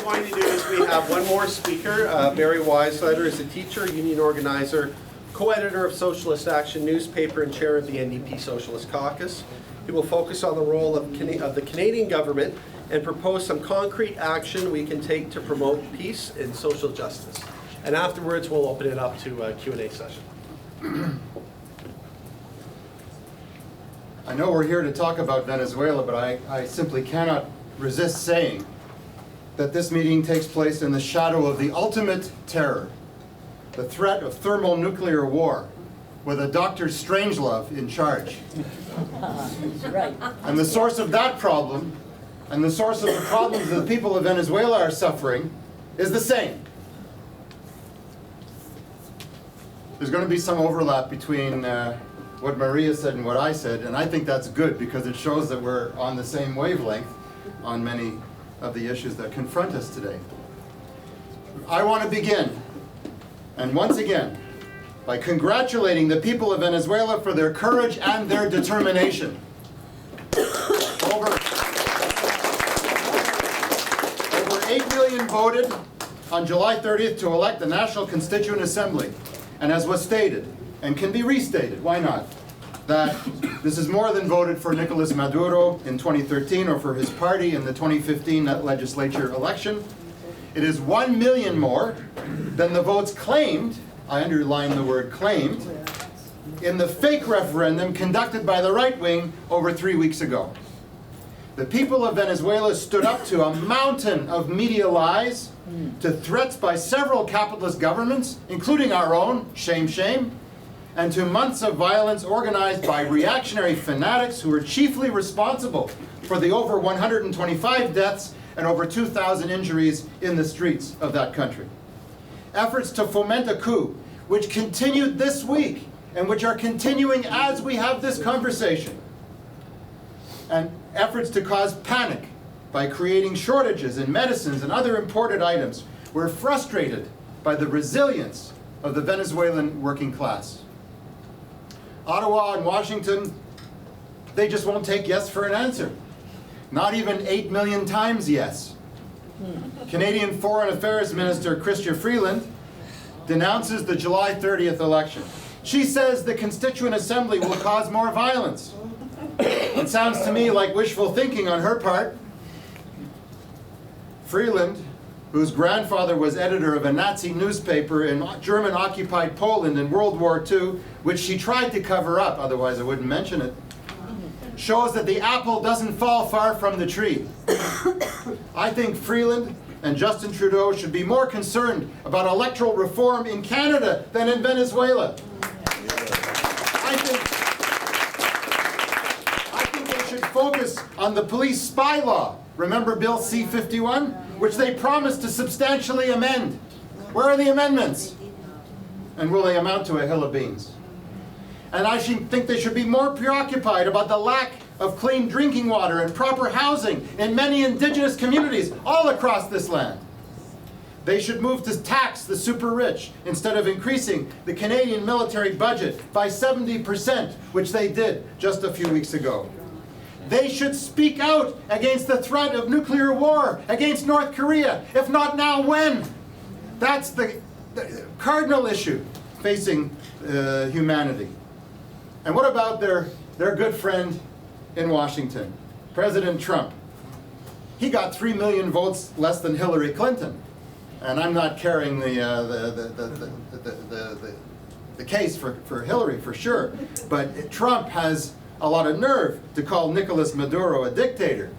we're going to do is we have one more speaker. Barry Weisleiter is a teacher, union organizer, co-editor of Socialist Action newspaper, and chair of the NDP Socialist Caucus. He will focus on the role of the Canadian government and propose some concrete action we can take to promote peace and social justice. And afterwards, we'll open it up to a Q&A session. I know we're here to talk about Venezuela, but I simply cannot resist saying that this meeting takes place in the shadow of the ultimate terror, the threat of thermonuclear war, with a Dr. Strangelove in charge. Right. And the source of that problem, and the source of the problems that the people of Venezuela are suffering, is the same. There's going to be some overlap between what Maria said and what I said, and I think that's good because it shows that we're on the same wavelength on many of the issues that confront us today. I want to begin, and once again, by congratulating the people of Venezuela for their courage and their determination. Over 8 million voted on July 30th to elect the National Constituent Assembly. And as was stated, and can be restated, why not, that this is more than voted for Nicolas Maduro in 2013 or for his party in the 2015 legislature election. It is 1 million more than the votes claimed, I underline the word claimed, in the fake referendum conducted by the right wing over 3 weeks ago. The people of Venezuela stood up to a mountain of media lies, to threats by several capitalist governments, including our own, shame, shame, and to months of violence organized by reactionary fanatics who were chiefly responsible for the over 125 deaths and over 2,000 injuries in the streets of that country. Efforts to foment a coup, which continued this week, and which are continuing as we have this conversation, and efforts to cause panic by creating shortages in medicines and other imported items, were frustrated by the resilience of the Venezuelan working class. Ottawa and Washington, they just won't take yes for an answer. Not even 8 million times yes. Canadian Foreign Affairs Minister Chrystia Freeland denounces the July 30th election. She says the Constituent Assembly will cause more violence. It sounds to me like wishful thinking on her part. Freeland, whose grandfather was editor of a Nazi newspaper in German-occupied Poland in World War II, which she tried to cover up, otherwise I wouldn't mention it, shows that the apple doesn't fall far from the tree. I think Freeland and Justin Trudeau should be more concerned about electoral reform in Canada than in Venezuela. I think they should focus on the police spy law. Remember Bill C-51? Which they promised to substantially amend. Where are the amendments? And will they amount to a hill of beans? And I think they should be more preoccupied about the lack of clean drinking water and proper housing in many indigenous communities all across this land. They should move to tax the super rich instead of increasing the Canadian military budget by 70%, which they did just a few weeks ago. They should speak out against the threat of nuclear war against North Korea. If not now, when? That's the cardinal issue facing humanity. And what about their good friend in Washington, President Trump? He got 3 million votes less than Hillary Clinton. And I'm not carrying the case for Hillary for sure. But Trump has a lot of nerve to call Nicolas Maduro a dictator.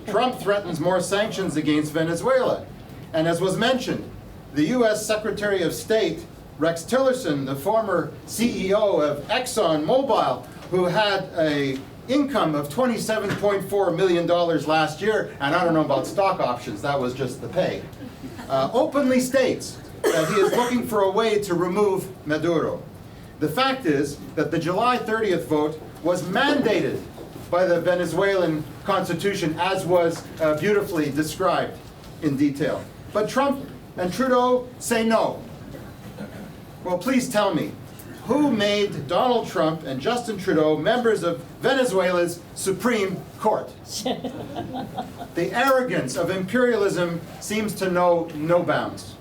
Trump threatens more sanctions against Venezuela. And as was mentioned, the US Secretary of State, Rex Tillerson, the former CEO of ExxonMobil, who had an income of $27.4 million last year, and I don't know about stock options, that was just the pay, openly states that he is looking for a way to remove Maduro. The fact is that the July 30th vote was mandated by the Venezuelan constitution, as was beautifully described in detail. But Trump and Trudeau say no. Well, please tell me, who made Donald Trump and Justin Trudeau members of Venezuela's Supreme Court? The arrogance of imperialism seems to know no bounds.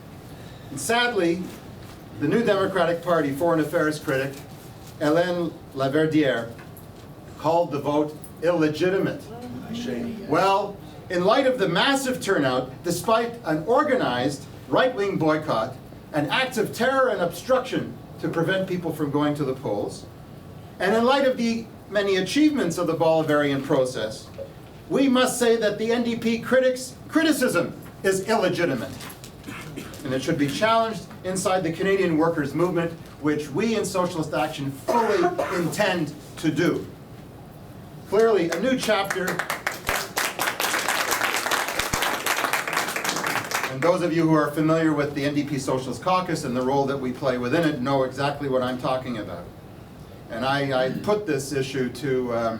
And sadly, the New Democratic Party foreign affairs critic, Hélène Laverdière, called the vote illegitimate. Well, in light of the massive turnout, despite an organized right-wing boycott and acts of terror and obstruction to prevent people from going to the polls, and in light of the many achievements of the Bolivarian process, we must say that the NDP criticism is illegitimate. And it should be challenged inside the Canadian workers' movement, which we in Socialist Action fully intend to do. Clearly, a new chapter, and those of you who are familiar with the NDP Socialist Caucus and the role that we play within it know exactly what I'm talking about. And I put this issue to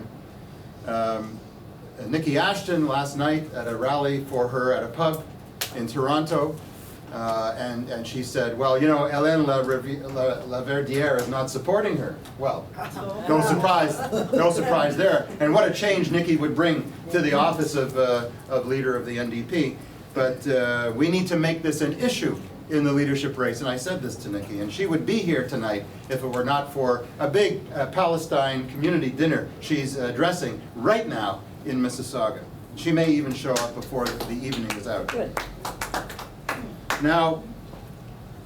Nikki Ashton last night at a rally for her at a pub in Toronto. And she said, well, you know, Hélène Laverdière is not supporting her. Well, no surprise there. And what a change Nikki would bring to the office of leader of the NDP. But we need to make this an issue in the leadership race. And I said this to Nikki, and she would be here tonight if it were not for a big Palestine community dinner she's addressing right now in Mississauga. She may even show up before the evening is out. Good. Now,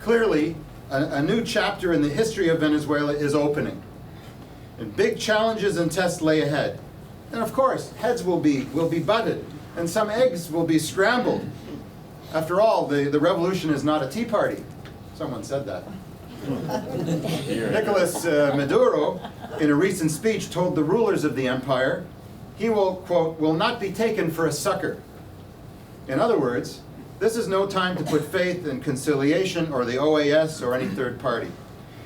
clearly, a new chapter in the history of Venezuela is opening. And big challenges and tests lay ahead. And of course, heads will be butted, and some eggs will be scrambled. After all, the revolution is not a tea party. Someone said that. Nicolas Maduro, in a recent speech, told the rulers of the empire, he will, quote, will not be taken for a sucker. In other words, this is no time to put faith in conciliation or the OAS or any third party.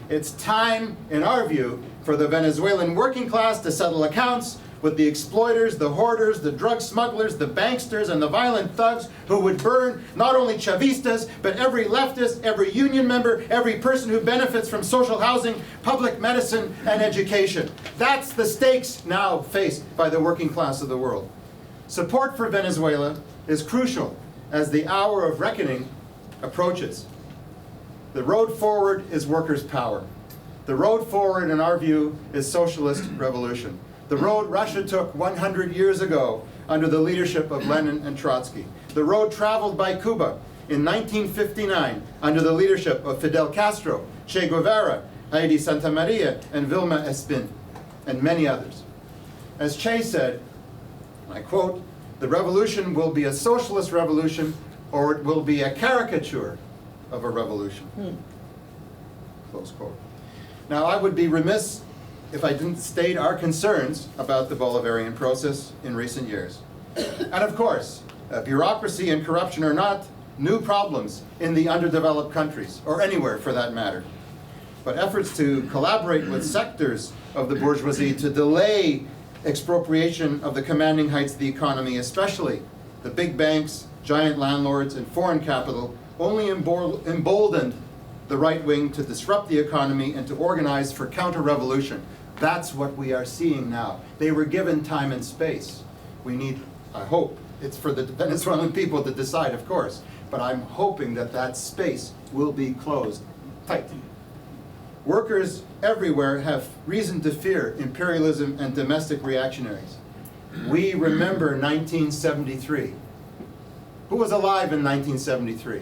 It's time, in our view, for the Venezuelan working class to settle accounts with the exploiters, the hoarders, the drug smugglers, the banksters, and the violent thugs who would burn not only Chavistas, but every leftist, every union member, every person who benefits from social housing, public medicine, and education. That's the stakes now faced by the working class of the world. Support for Venezuela is crucial as the hour of reckoning approaches. The road forward is workers' power. The road forward, in our view, is socialist revolution. The road Russia took 100 years ago under the leadership of Lenin and Trotsky. The road traveled by Cuba in 1959 under the leadership of Fidel Castro, Che Guevara, Heidi Santamaria, and Vilma Espin, and many others. As Che said, I quote, "The revolution will be a socialist revolution, or it will be a caricature of a revolution." Close quote. Now, I would be remiss if I didn't state our concerns about the Bolivarian process in recent years. And of course, bureaucracy and corruption are not new problems in the underdeveloped countries, or anywhere for that matter. But efforts to collaborate with sectors of the bourgeoisie to delay expropriation of the commanding heights of the economy, especially the big banks, giant landlords, and foreign capital, only emboldened the right wing to disrupt the economy and to organize for counter-revolution. That's what we are seeing now. They were given time and space. We need, I hope, it's for the Venezuelan people to decide, of course, but I'm hoping that that space will be closed tight. Workers everywhere have reason to fear imperialism and domestic reactionaries. We remember 1973. Who was alive in 1973?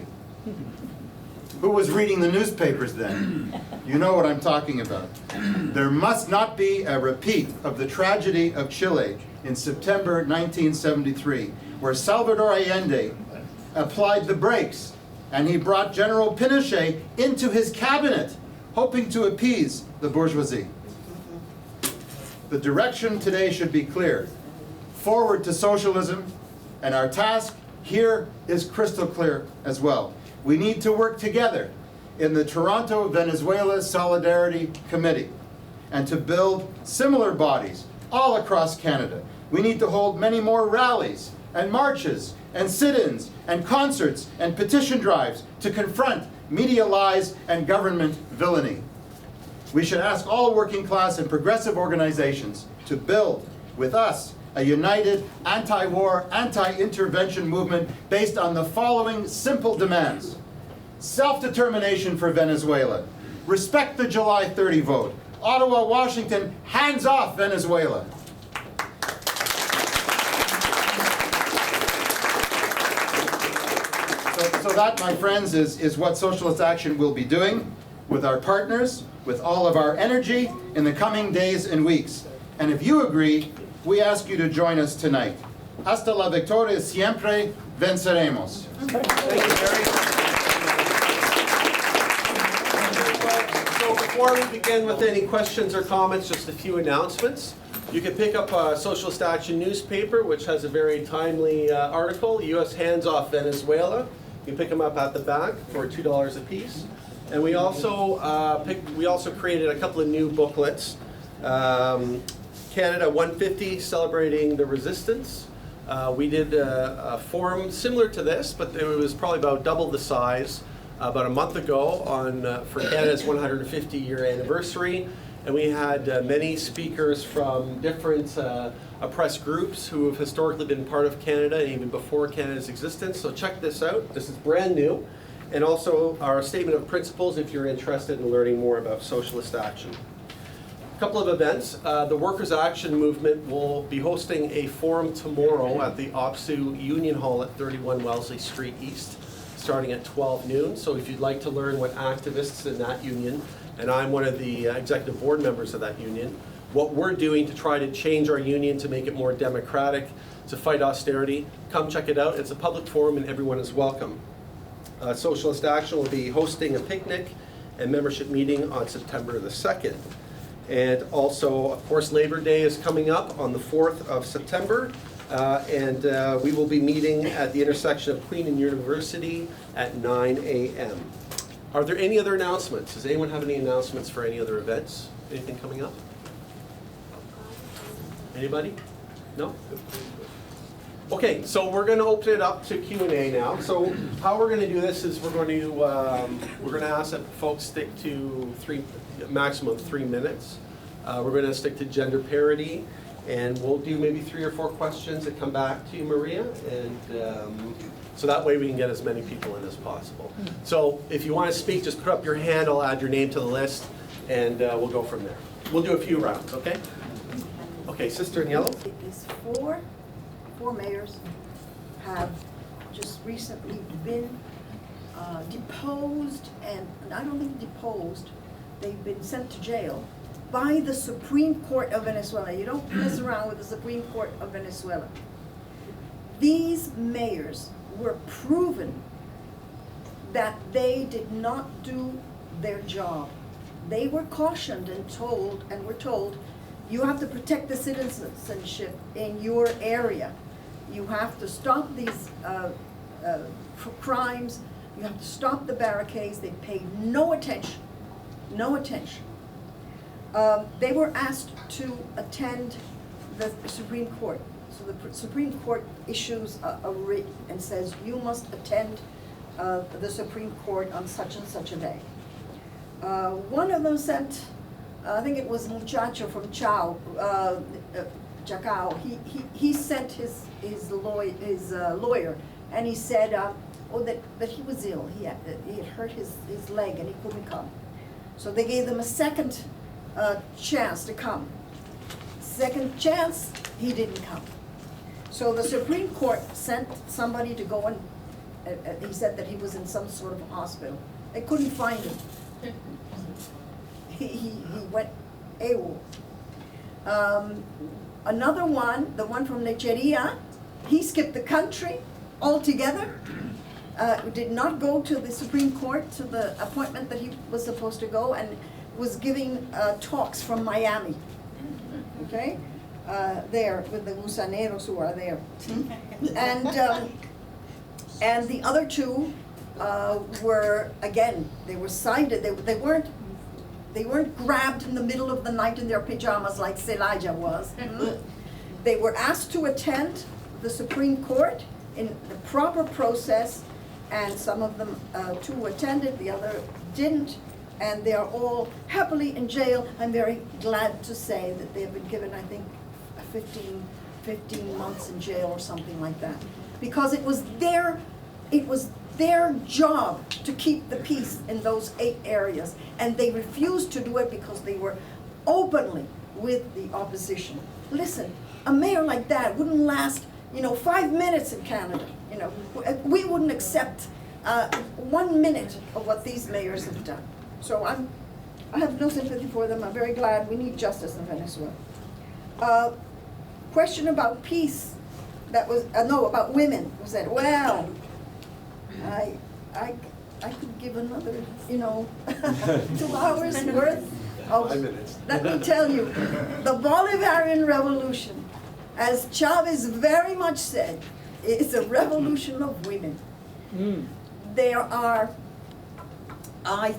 Who was reading the newspapers then? You know what I'm talking about. There must not be a repeat of the tragedy of Chile in September 1973, where Salvador Allende applied the brakes and he brought General Pinochet into his cabinet, hoping to appease the bourgeoisie. The direction today should be clear. Forward to socialism, and our task here is crystal clear as well. We need to work together in the Toronto Venezuela Solidarity Committee and to build similar bodies all across Canada. We need to hold many more rallies and marches and sit-ins and concerts and petition drives to confront media lies and government villainy. We should ask all working class and progressive organizations to build with us a united anti-war, anti-intervention movement based on the following simple demands. Self-determination for Venezuela. Respect the July 30 vote. Ottawa, Washington, hands off Venezuela. So that, my friends, is what Socialist Action will be doing with our partners, with all of our energy in the coming days and weeks. And if you agree, we ask you to join us tonight. Hasta la victoria siempre venceremos. Thank you, Barry. So before we begin with any questions or comments, just a few announcements. You can pick up a Socialist Action newspaper, which has a very timely article, U.S. Hands Off Venezuela. You can pick them up at the back for $2 a piece. And we also created a couple of new booklets. Canada 150, celebrating the resistance. We did a forum similar to this, but it was probably about double the size about a month ago for Canada's 150-year anniversary. And we had many speakers from different oppressed groups who have historically been part of Canada, even before Canada's existence. So check this out. This is brand new. And also our statement of principles if you're interested in learning more about socialist action. A couple of events. The Workers' Action Movement will be hosting a forum tomorrow at the OPSU Union Hall at 31 Wellesley Street East, starting at 12 noon. So if you'd like to learn what activists in that union, and I'm one of the executive board members of that union, what we're doing to try to change our union to make it more democratic, to fight austerity, come check it out. It's a public forum and everyone is welcome. Socialist Action will be hosting a picnic and membership meeting on September the 2nd. And also, of course, Labor Day is coming up on the 4th of September. We will be meeting at the intersection of Queen and University at 9 a.m. Are there any other announcements? Does anyone have any announcements for any other events? Anything coming up? Anybody? No? Okay, so we're going to open it up to Q&A now. So how we're going to do this is we're going to ask that folks stick to maximum 3 minutes. We're going to stick to gender parity, and we'll do maybe 3 or 4 questions that come back to you, Maria, and so that way we can get as many people in as possible. So if you want to speak, just put up your hand. I'll add your name to the list, and we'll go from there. We'll do a few rounds, okay? Okay, sister in yellow. It is four mayors have just recently been deposed, and I don't think deposed, they've been sent to jail by the Supreme Court of Venezuela. You don't mess around with the Supreme Court of Venezuela. These mayors were proven that they did not do their job. They were cautioned and were told, you have to protect the citizenship in your area. You have to stop these crimes. You have to stop the barricades. They paid no attention, no attention. They were asked to attend the Supreme Court. So the Supreme Court issues a writ and says, you must attend the Supreme Court on such and such a day. One of them sent, I think it was Muchacho from Chacao. He sent his lawyer, and he said, that he was ill. He had hurt his leg and he couldn't come. So they gave them a second chance to come. Second chance, he didn't come. So the Supreme Court sent somebody to go and he said that he was in some sort of hospital. They couldn't find him. He went AWOL. Another one, the one from Lecheria, he skipped the country altogether. Did not go to the Supreme Court, to the appointment that he was supposed to go, and was giving talks from Miami. Okay? There, with the Gusaneros who are there. And the other two were, again, they were cited. They weren't grabbed in the middle of the night in their pajamas like Celaya was. They were asked to attend the Supreme Court in the proper process, and some of them, two attended, the other didn't. and they are all happily in jail. I'm very glad to say that they have been given, I think, 15 months in jail or something like that. Because it was their job to keep the peace in those 8 areas. And they refused to do it because they were openly with the opposition. Listen, a mayor like that wouldn't last, 5 minutes in Canada. We wouldn't accept 1 minute of what these mayors have done. So I have no sympathy for them. I'm very glad. We need justice in Venezuela. Question about peace. That was about women. Was said, well, I could give another 2 hours worth of. 5 minutes. Let me tell you, the Bolivarian Revolution, as Chavez very much said, is a revolution of women. There are, I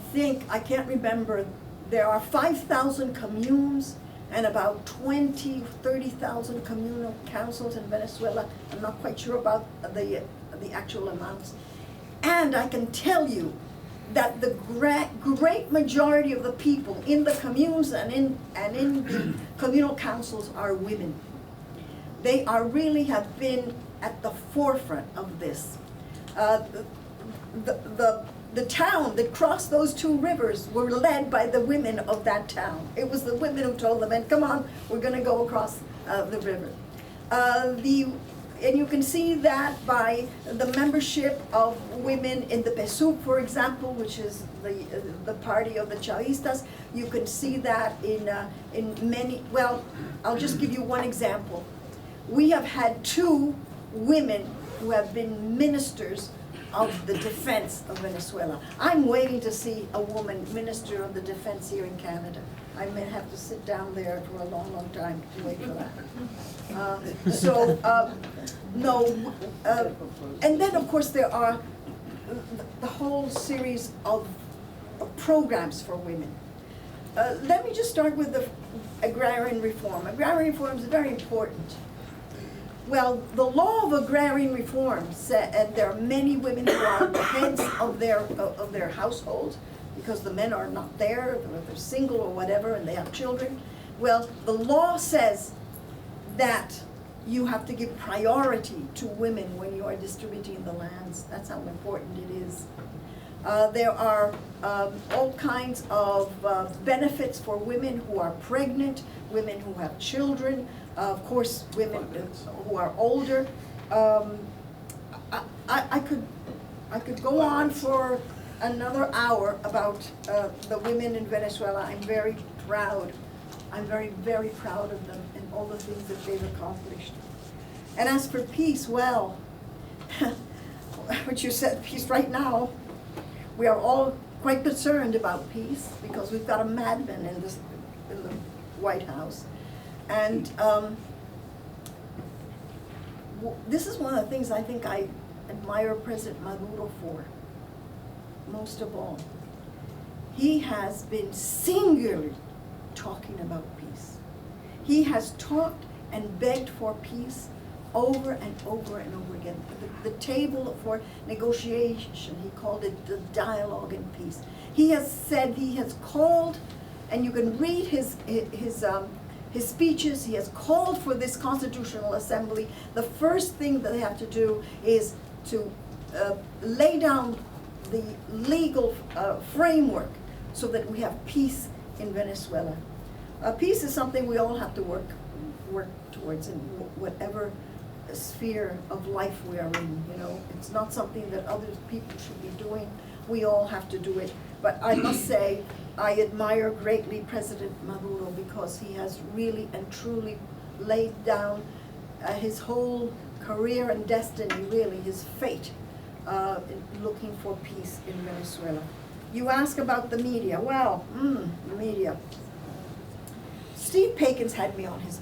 can't remember, there are 5,000 communes and about 30,000 communal councils in Venezuela. I'm not quite sure about the actual amounts. And I can tell you that the great majority of the people in the communes and in the communal councils are women. They really have been at the forefront of this. The town that crossed those 2 rivers were led by the women of that town. It was the women who told the men, come on, we're going to go across the river. And you can see that by the membership of women in the PSUV, for example, which is the party of the Chavistas. You can see that in many, well, I'll just give you one example. We have had 2 women who have been ministers of the defense of Venezuela. I'm waiting to see a woman minister of the defense here in Canada. I may have to sit down there for a long, long time to wait for that. And then of course there are the whole series of programs for women. Let me just start with the agrarian reform. Agrarian reform is very important. Well, the law of agrarian reform said, and there are many women who are the heads of their households, because the men are not there, or they're single or whatever, and they have children. Well, the law says that you have to give priority to women when you are distributing the lands. That's how important it is. There are all kinds of benefits for women who are pregnant, women who have children, of course, women who are older. I could go on for another hour about the women in Venezuela. I'm very proud. I'm very, very proud of them and all the things that they've accomplished. And as for peace, well, what you said, peace right now, we are all quite concerned about peace because we've got a madman in the White House. And this is one of the things I think I admire President Maduro for, most of all. He has been singularly talking about peace. He has talked and begged for peace over and over and over again. The table for negotiation, he called it the dialogue in peace. He has said, he has called, and you can read his speeches, he has called for this Constitutional Assembly. The first thing that they have to do is to lay down the legal framework so that we have peace in Venezuela. Peace is something we all have to work towards in whatever sphere of life we are in, you know. It's not something that other people should be doing. We all have to do it. But I must say, I admire greatly President Maduro because he has really and truly laid down his whole career and destiny, really, his fate, in looking for peace in Venezuela. You ask about the media. Well, the media. Steve Pakin's had me on his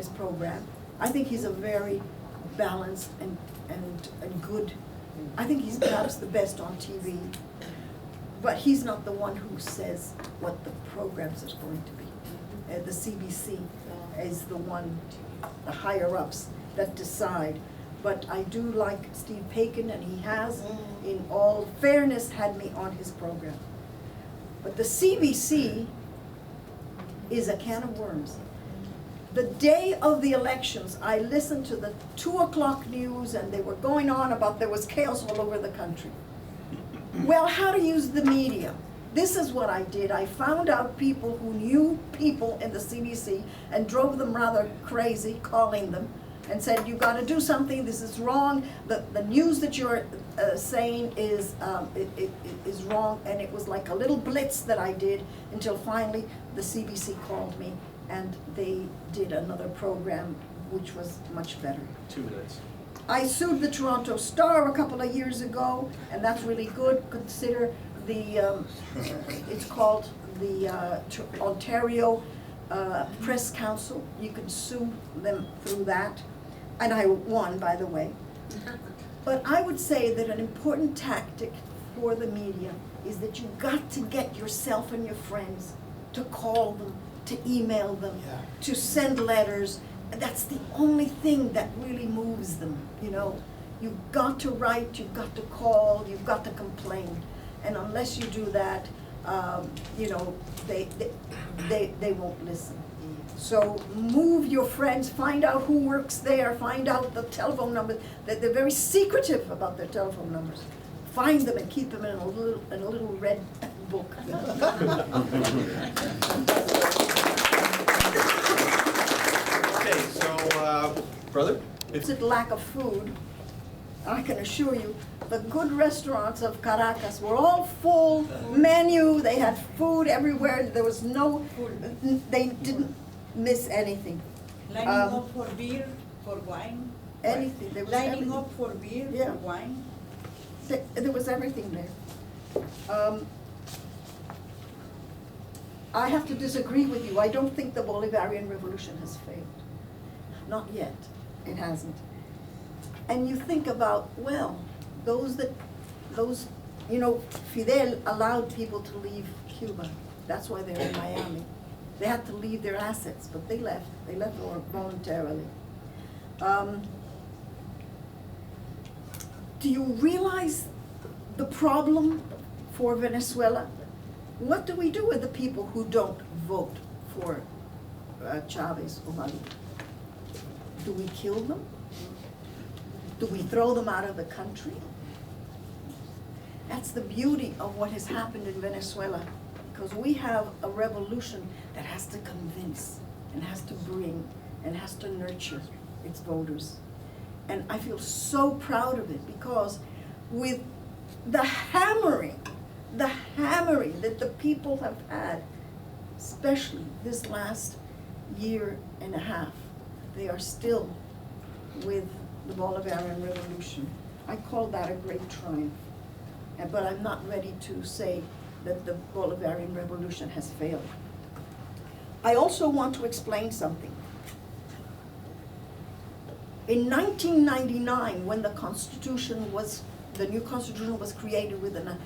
program. I think he's a very balanced and good. I think he's perhaps the best on TV. But he's not the one who says what the programs are going to be. The CBC is the one, the higher ups that decide. But I do like Steve Pakin, and he has, in all fairness, had me on his program. But the CBC is a can of worms. The day of the elections, I listened to the 2 o'clock news, and they were going on about there was chaos all over the country. Well, how to use the media. This is what I did. I found out people who knew people in the CBC and drove them rather crazy, calling them, and said, you gotta do something, this is wrong, the news that you're saying is wrong, and it was like a little blitz that I did until finally the CBC called me and they did another program which was much better. 2 minutes. I sued the Toronto Star a couple of years ago, and that's really good. Consider the, it's called the Ontario Press Council. You can sue them through that. And I won, by the way. But I would say that an important tactic for the media is that you've got to get yourself and your friends to call them, to email them, to send letters. That's the only thing that really moves them, you know. You've got to write, you've got to call, you've got to complain. And unless you do that, you know, they won't listen. So move your friends, find out who works there, find out the telephone number. They're very secretive about their telephone numbers. Find them and keep them in a little red book. Okay, so, brother? It's a lack of food. I can assure you, the good restaurants of Caracas were all full menu. They had food everywhere. There was no, they didn't miss anything. Lining up for beer, for wine. Anything. There was Lining everything. up for beer, Yeah. for wine. There was everything there. I have to disagree with you. I don't think the Bolivarian Revolution has failed. Not yet. It hasn't. And you think about, well, you know, Fidel allowed people to leave Cuba. That's why they're in Miami. They had to leave their assets, but they left. They left voluntarily. Do you realize the problem for Venezuela? What do we do with the people who don't vote for Chavez or Maduro? Do we kill them? Do we throw them out of the country? That's the beauty of what has happened in Venezuela, because we have a revolution that has to convince and has to bring and has to nurture its voters. And I feel so proud of it, because with the hammering that the people have had, especially this last year and a half, they are still with the Bolivarian Revolution. I call that a great triumph. But I'm not ready to say that the Bolivarian Revolution has failed. I also want to explain something. In 1999, when the new Constitution was created with an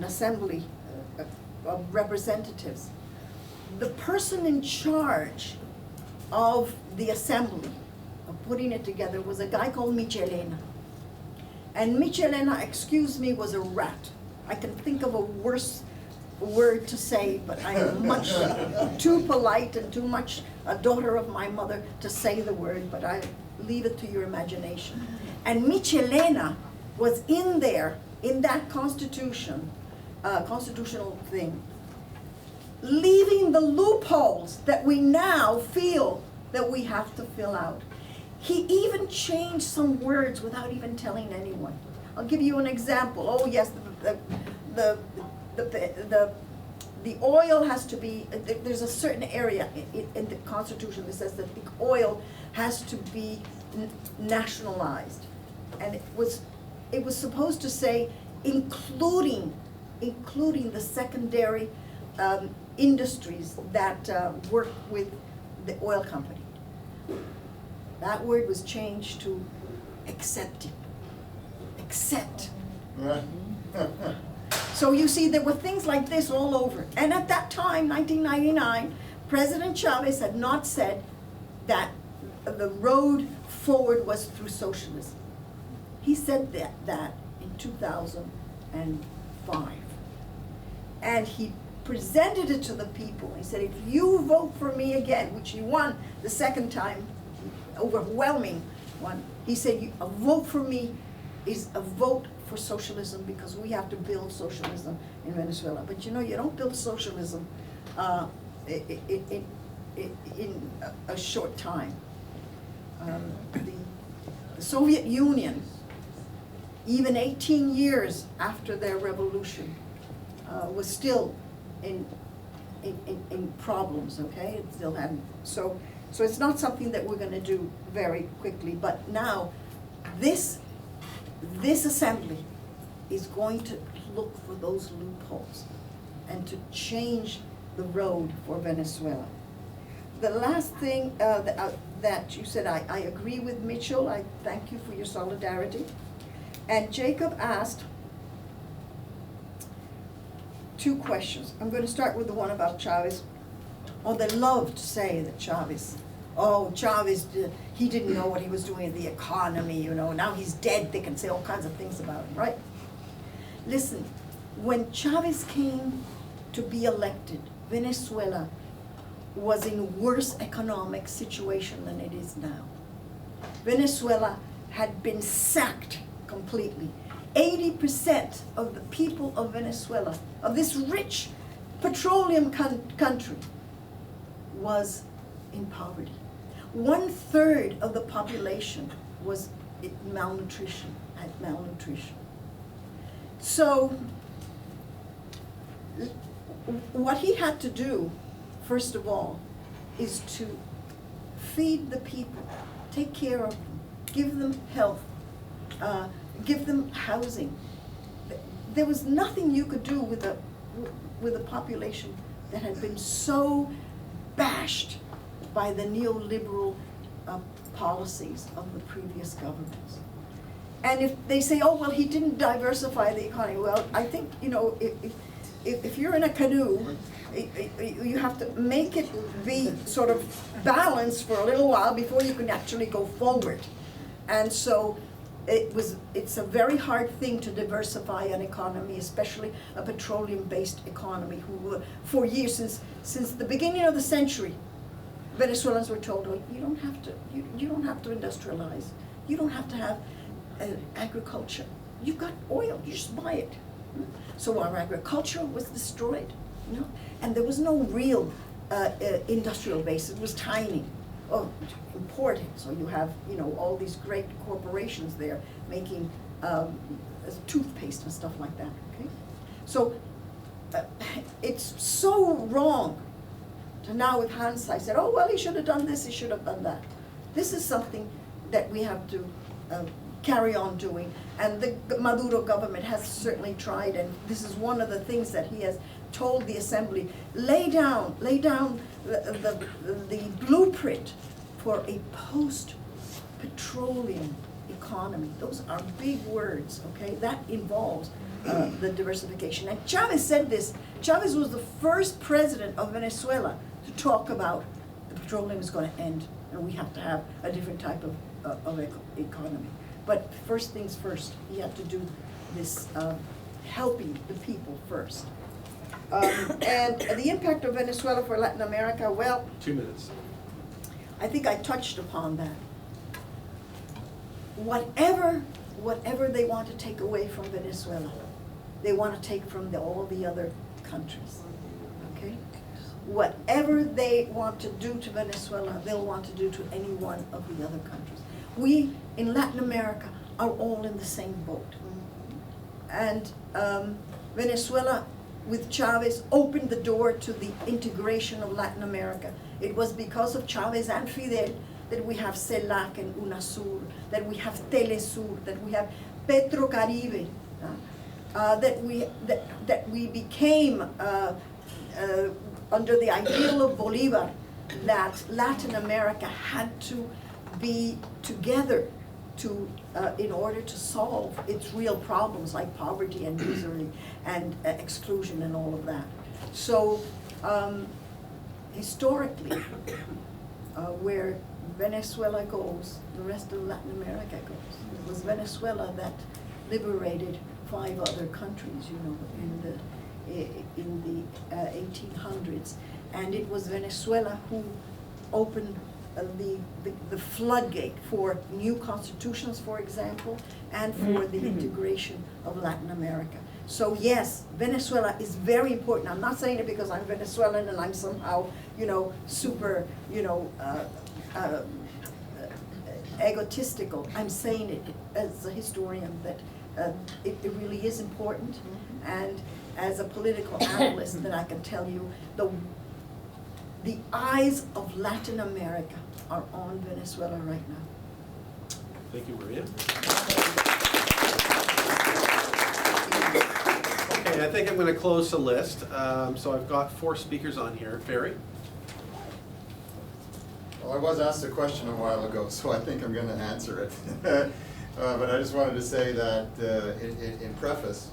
assembly of representatives, the person in charge of the assembly, of putting it together, was a guy called Michelena. And Michelena, excuse me, was a rat. I can think of a worse word to say, but I am much too polite and too much a daughter of my mother to say the word, but I leave it to your imagination. And Michelena was in there, in that constitutional thing, leaving the loopholes that we now feel that we have to fill out. He even changed some words without even telling anyone. I'll give you an example. Oh yes, the oil has to be, there's a certain area in the Constitution that says that the oil has to be nationalized. And it was supposed to say including the secondary industries that work with the oil company. That word was changed to accepting. Accept. So you see, there were things like this all over. And at that time, 1999, President Chavez had not said that the road forward was through socialism. He said that in 2005. And he presented it to the people. He said, if you vote for me again, which he won the second time, overwhelming one, he said, a vote for me is a vote for socialism, because we have to build socialism in Venezuela. But you know, you don't build socialism in a short time. The Soviet Union, even 18 years after their revolution, was still in problems, okay? It still hadn't. So it's not something that we're going to do very quickly. But now, this assembly is going to look for those loopholes and to change the road for Venezuela. The last thing that you said, I agree with Mitchell. I thank you for your solidarity. And Jacob asked two questions. I'm going to start with the one about Chavez. Oh, they love to say that Chavez, he didn't know what he was doing in the economy, you know, now he's dead, they can say all kinds of things about him, right? Listen, when Chavez came to be elected, Venezuela was in a worse economic situation than it is now. Venezuela had been sacked completely. 80% of the people of Venezuela, of this rich petroleum country, was in poverty. 1/3 of the population was had malnutrition. So what he had to do, first of all, is to feed the people, take care of them, give them health, give them housing. There was nothing you could do with a population that had been so bashed by the neoliberal policies of the previous governments. And if they say, oh, well, he didn't diversify the economy, well, I think, you know, if you're in a canoe, you have to make it be sort of balanced for a little while before you can actually go forward. And so it's a very hard thing to diversify an economy, especially a petroleum-based economy, who for years, since the beginning of the century, Venezuelans were told, well, you don't have to industrialize. You don't have to have agriculture. You've got oil, you just buy it. So our agriculture was destroyed, you know, and there was no real industrial base. It was tiny. Oh, importing. So you have, you know, all these great corporations there making toothpaste and stuff like that. Okay, so it's so wrong to now, with hindsight, say, oh well, he should have done this, he should have done that. This is something that we have to carry on doing, and the Maduro government has certainly tried, and this is one of the things that he has told the assembly: lay down the blueprint for a post-petroleum economy. Those are big words, okay? That involves the diversification. And Chavez said this. Chavez was the first president of Venezuela to talk about the petroleum is going to end, and we have to have a different type of economy. But first things first, he had to do this helping the people first. And the impact of Venezuela for Latin America, well, 2 minutes. I think I touched upon that. Whatever they want to take away from Venezuela, they want to take from all the other countries, okay? Whatever they want to do to Venezuela, they'll want to do to any one of the other countries. We, in Latin America, are all in the same boat. And Venezuela, with Chavez, opened the door to the integration of Latin America. It was because of Chavez and Fidel that we have CELAC and UNASUR, that we have Telesur, that we have Petrocaribe, that we became, under the ideal of Bolivar, that Latin America had to be together to, in order to solve its real problems like poverty and misery and exclusion and all of that. So historically, where Venezuela goes, the rest of Latin America goes. It was Venezuela that liberated 5 other countries, you know, in the 1800s. And it was Venezuela who opened the floodgate for new constitutions, for example, and for the integration of Latin America. So yes, Venezuela is very important. I'm not saying it because I'm Venezuelan and I'm somehow, super, egotistical. I'm saying it as a historian that it really is important, and as a political analyst that I can tell you the eyes of Latin America are on Venezuela right now. Thank you, Maria. Okay, I think I'm going to close the list. So I've got 4 speakers on here. Barry? Well, I was asked a question a while ago, so I think I'm going to answer it. But I just wanted to say that in preface,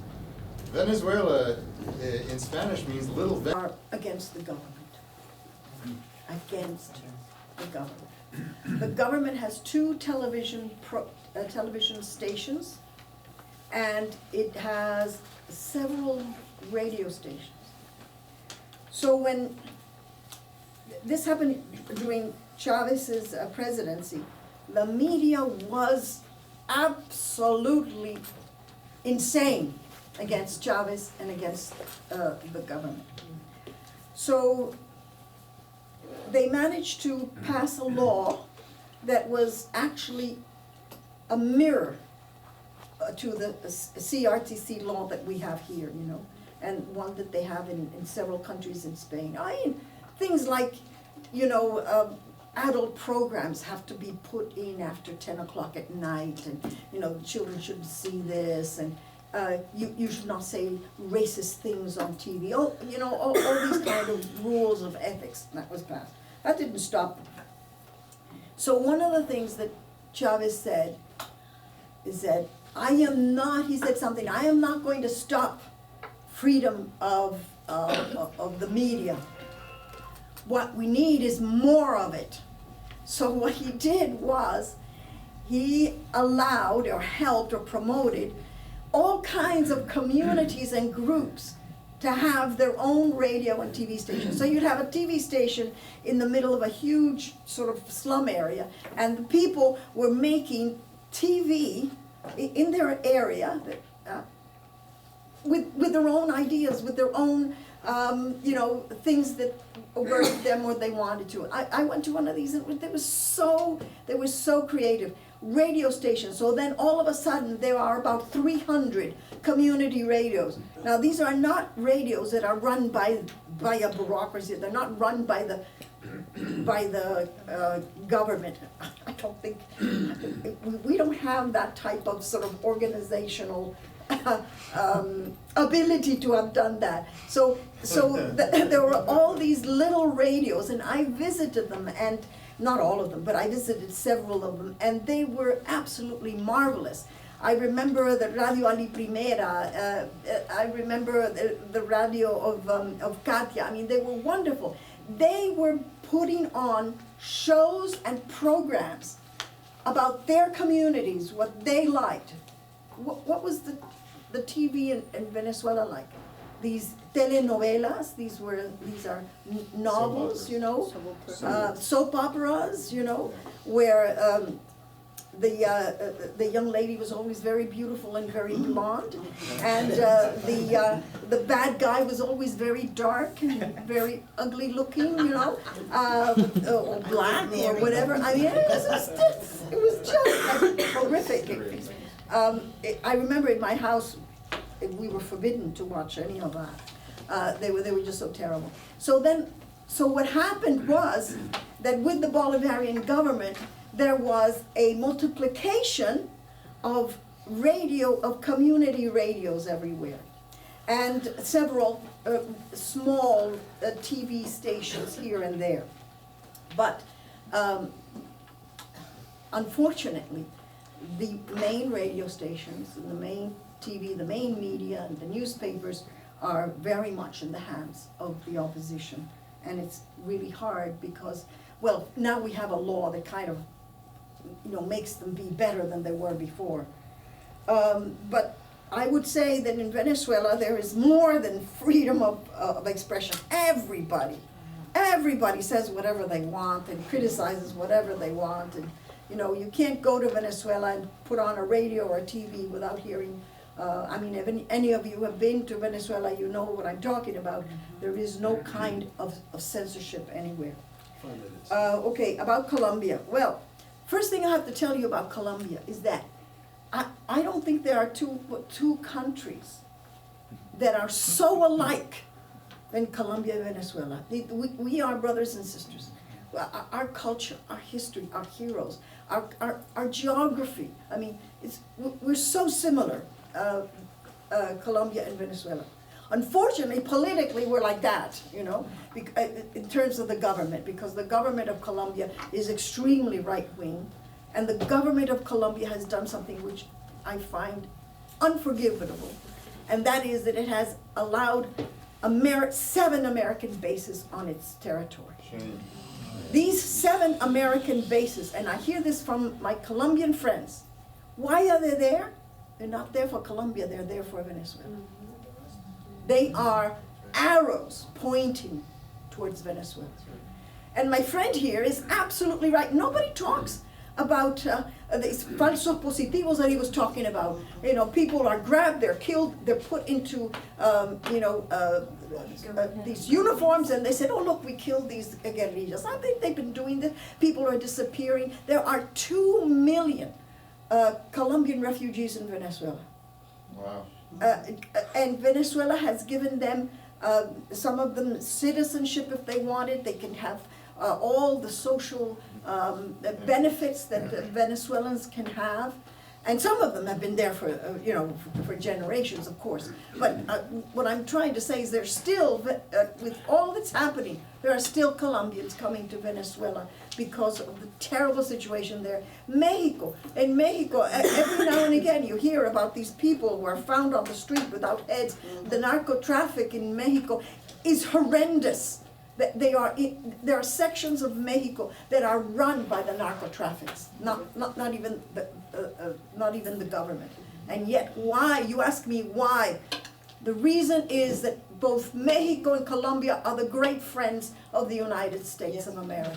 Venezuela in Spanish means little Are against the government. Against the government. The government has 2 television stations, and it has several radio stations. So when this happened during Chavez's presidency, the media was absolutely insane against Chavez and against the government. So they managed to pass a law that was actually a mirror to the CRTC law that we have here, and one that they have in several countries in Spain. Things like, adult programs have to be put in after 10 o'clock at night, and, children shouldn't see this, and you should not say racist things on TV. All these kind of rules of ethics that was passed. That didn't stop them. So one of the things that Chavez said is that he said something, I am not going to stop freedom of the media. What we need is more of it. So what he did was he allowed or helped or promoted all kinds of communities and groups to have their own radio and TV stations. So you'd have a TV station in the middle of a huge sort of slum area, and the people were making TV in their area with their own ideas, with their own things that worked them what they wanted to. I went to one of these, and they were so creative. Radio stations. So then all of a sudden there are about 300 community radios. Now these are not radios that are run by a bureaucracy. They're not run by the government. I don't think we don't have that type of sort of organizational ability to have done that. So there were all these little radios, and I visited them, and not all of them, but I visited several of them, and they were absolutely marvelous. I remember the Radio Ali Primera, I remember the radio of Katia. I mean, they were wonderful. They were putting on shows and programs about their communities, what they liked. What was the TV in Venezuela like? These telenovelas, these are novels, soap operas, where the young lady was always very beautiful and very blonde, and the bad guy was always very dark and very ugly looking, or black or whatever. I mean, it was just horrific. I remember in my house, we were forbidden to watch any of that. They were just so terrible. So what happened was that with the Bolivarian government, there was a multiplication of community radios everywhere, and several small TV stations here and there. But unfortunately, the main radio stations and the main TV, the main media, and the newspapers are very much in the hands of the opposition. And it's really hard because, well, now we have a law that kind of, makes them be better than they were before. But I would say that in Venezuela there is more than freedom of expression. Everybody says whatever they want and criticizes whatever they want. And you know, you can't go to Venezuela and put on a radio or a TV without hearing. I mean, if any of you have been to Venezuela, you know what I'm talking about. There is no kind of censorship anywhere. Okay, about Colombia. Well, first thing I have to tell you about Colombia is that I don't think there are two countries that are so alike than Colombia and Venezuela. We are brothers and sisters. Our culture, our history, our heroes, our geography. I mean, we're so similar, Colombia and Venezuela. Unfortunately, politically, we're like that, you know, in terms of the government, because the government of Colombia is extremely right-wing, and the government of Colombia has done something which I find unforgivable, and that is that it has allowed 7 American bases on its territory. These 7 American bases, and I hear this from my Colombian friends, why are they there? They're not there for Colombia, they're there for Venezuela. They are arrows pointing towards Venezuela. And my friend here is absolutely right. Nobody talks about these falsos positivos that he was talking about. You know, people are grabbed, they're killed, they're put into, these uniforms, and they said, oh look, we killed these guerrillas. I think they've been doing this. People are disappearing. There are 2 million Colombian refugees in Venezuela. Wow. And Venezuela has given them, some of them citizenship if they wanted. They can have all the social benefits that the Venezuelans can have. And some of them have been there for, for generations, of course. But what I'm trying to say is there's still, with all that's happening, there are still Colombians coming to Venezuela because of the terrible situation there. Mexico, in Mexico, every now and again you hear about these people who are found on the street without heads. The narco traffic in Mexico is horrendous. There are sections of Mexico that are run by the narco traffics, not even the government. And yet, why? You ask me why? The reason is that both Mexico and Colombia are the great friends of the United States of America,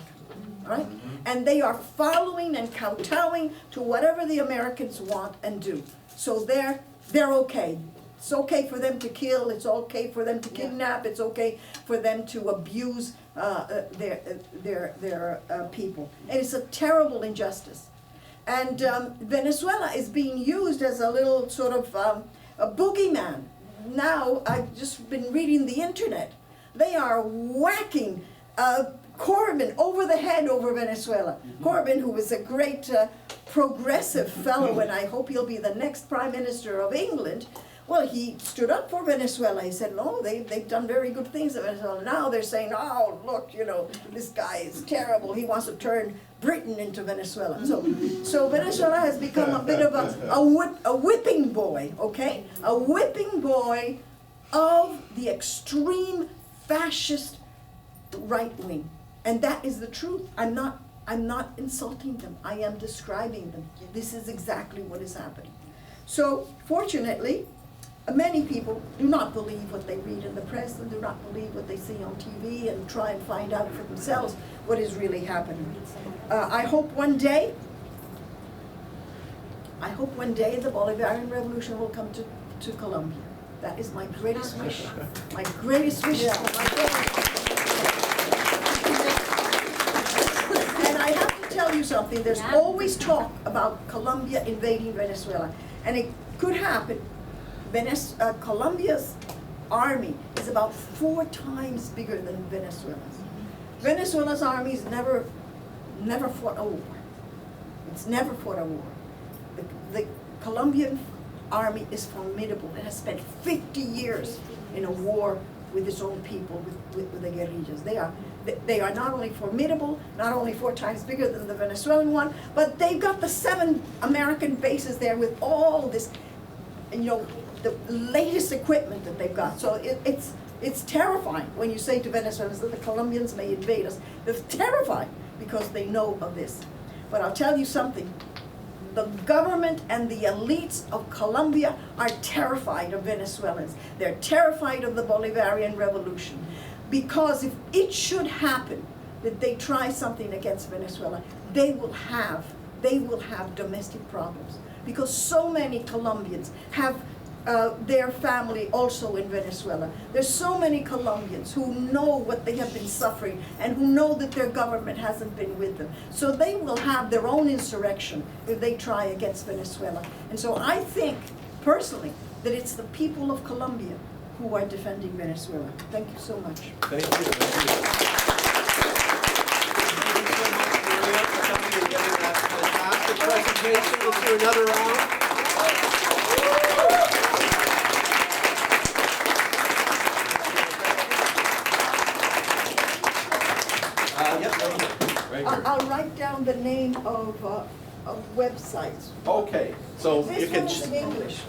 right? And they are following and kowtowing to whatever the Americans want and do. So they're okay. It's okay for them to kill, it's okay for them to kidnap, it's okay for them to abuse their people. And it's a terrible injustice. And Venezuela is being used as a little sort of a boogeyman. Now, I've just been reading the internet. They are whacking Corbyn over the head over Venezuela. Corbyn, who was a great progressive fellow, and I hope he'll be the next Prime Minister of England. Well, he stood up for Venezuela. He said, no, they've done very good things in Venezuela. Now they're saying, oh, look, this guy is terrible. He wants to turn Britain into Venezuela. So Venezuela has become a bit of a whipping boy, okay? A whipping boy of the extreme fascist right wing. And that is the truth. I'm not insulting them. I am describing them. This is exactly what is happening. So, fortunately, many people do not believe what they read in the press and do not believe what they see on TV and try and find out for themselves what is really happening. I hope one day the Bolivarian Revolution will come to Colombia. That is my greatest wish. My greatest wish for my family. And I have to tell you something. There's always talk about Colombia invading Venezuela. And it could happen. Colombia's army is about 4 times bigger than Venezuela's. Venezuela's army has never fought a war. It's never fought a war. The Colombian army is formidable. It has spent 50 years in a war with its own people, with the guerrillas. They are not only formidable, not only 4 times bigger than the Venezuelan one, but they've got the 7 American bases there with all this, the latest equipment that they've got. So it's terrifying when you say to Venezuelans that the Colombians may invade us. They're terrified because they know of this. But I'll tell you something. The government and the elites of Colombia are terrified of Venezuelans. They're terrified of the Bolivarian revolution. Because if it should happen that they try something against Venezuela, they will have domestic problems. Because so many Colombians have their family also in Venezuela. There's so many Colombians who know what they have been suffering and who know that their government hasn't been with them. So they will have their own insurrection if they try against Venezuela. And so I think, personally, that it's the people of Colombia who are defending Venezuela. Thank you so much. Thank you. Thank you. Thank you so much, Maria, for coming and giving that fantastic presentation. Let's do another round. Right here. I'll write down the name of websites. Okay, so you This can one is in English.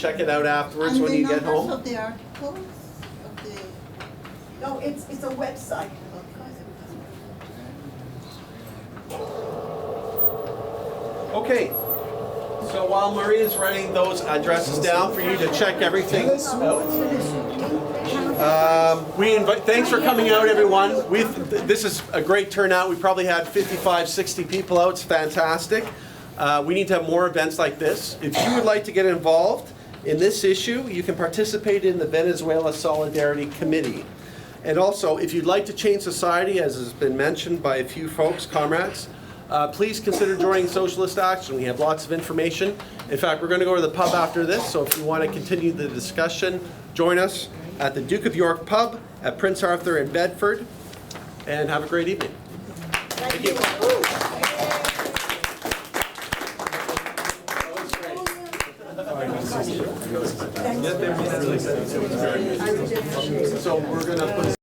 check it out afterwards when you get And the numbers home. of the articles, of the, No, it's a website. Okay, so while Maria's writing those addresses down for you to check everything out. Thanks for coming out, everyone. This is a great turnout. We probably had 55, 60 people out. It's fantastic. We need to have more events like this. If you would like to get involved in this issue, you can participate in the Venezuela Solidarity Committee. And also, if you'd like to change society, as has been mentioned by a few folks, comrades, please consider joining Socialist Action. We have lots of information. In fact, we're going to go to the pub after this, so if you want to continue the discussion, join us at the Duke of York pub at Prince Arthur in Bedford, and have a great evening. Thank you. So we're going to put